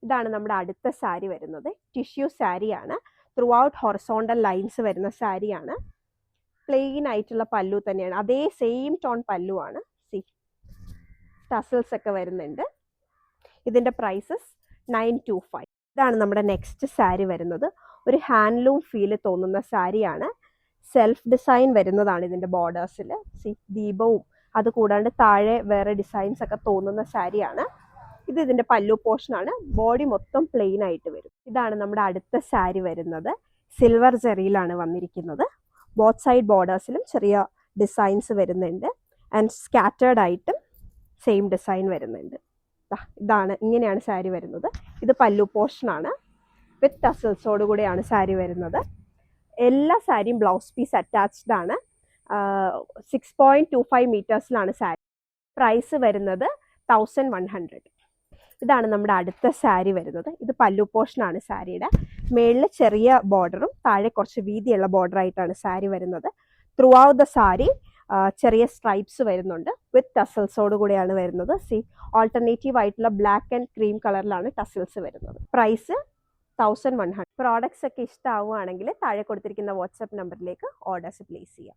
ഇതാണ് നമ്മുടെ അടുത്ത സാരി വരുന്നത്. ടിഷ്യൂ സാരിയാണ്. ത്രൂ ഔട്ട് ഹൊറിസോണ്ടൽ ലൈൻസ് വരുന്ന സാരിയാണ്. പ്ലെയിൻ ആയിട്ടുള്ള പല്ലു തന്നെയാണ്. അതേ സെയിം ടോൺ പല്ലു ആണ്. ടസൽസ് ഒക്കെ വരുന്നുണ്ട്. ഇതിൻ്റെ പ്രൈസസ് 925. ഇതാണ് നമ്മുടെ നെക്സ്റ്റ് സാരി വരുന്നത്. ഒരു ഹാൻഡ്ലൂം ഫീല് തോന്നുന്ന സാരിയാണ്. സെൽഫ് ഡിസൈൻ വരുന്നതാണ് ഇതിൻ്റെ ബോർഡേഴ്സിൽ. ദീപവും അത് കൂടാണ്ട് താഴെ വേറെ ഡിസൈൻസ് ഒക്കെ തോന്നുന്ന സാരിയാണ്. ഇത് ഇതിൻ്റെ പല്ലു പോർഷനാണ്. ബോഡി മൊത്തം പ്ലെയിൻ ആയിട്ട് വരും. ഇതാണ് നമ്മുടെ അടുത്ത സാരി വരുന്നത്. സിൽവർ ജെറിയിലാണ് വന്നിരിക്കുന്നത്. ബോത്ത് സൈഡ് ബോർഡേഴ്സിലും ചെറിയ ഡിസൈൻസ് വരുന്നുണ്ട്. ആൻഡ് സ്കാറ്റേർഡ് ആയിട്ടും സെയിം ഡിസൈൻ വരുന്നുണ്ട്. ഇങ്ങനെയാണ് സാരി വരുന്നത്. ഇത് പല്ലു പോർഷനാണ്. വിത്ത് ടസൽസോട് കൂടെയാണ് സാരി വരുന്നത്. എല്ലാ സാരിയും ബ്ലൗസ് പീസ് അറ്റാച്ച്ഡ് ആണ്. 6.25 മീറ്റേഴ്സിലാണ് സാരി. പ്രൈസ് വരുന്നത് 1100. ഇതാണ് നമ്മുടെ അടുത്ത സാരി വരുന്നത്. ഇത് പല്ലു പോർഷനാണ് സാരിയുടെ. മേളിൽ ചെറിയ ബോർഡറും താഴെ കുറച്ച് വീതിയുള്ള ബോർഡറായിട്ടാണ് സാരി വരുന്നത്. ത്രൂ ഔട്ട് ദ സാരി ചെറിയ സ്ട്രൈപ്സ് വരുന്നുണ്ട്. വിത്ത് ടസൽസോട് കൂടെയാണ് വരുന്നത്. ഓൾട്ടർനേറ്റീവ് ആയിട്ടുള്ള ബ്ലാക്ക് ആൻഡ് ക്രീം കളറിലാണ് ടസൽസ് വരുന്നത്. പ്രൈസ് 1100. പ്രോഡക്ട്സ് ഒക്കെ ഇഷ്ടമാവുകയാണെങ്കിൽ താഴെ കൊടുത്തിരിക്കുന്ന വാട്സാപ്പ് നമ്പറിലേക്ക് ഓർഡേഴ്സ് പ്ലേസ് ചെയ്യാം.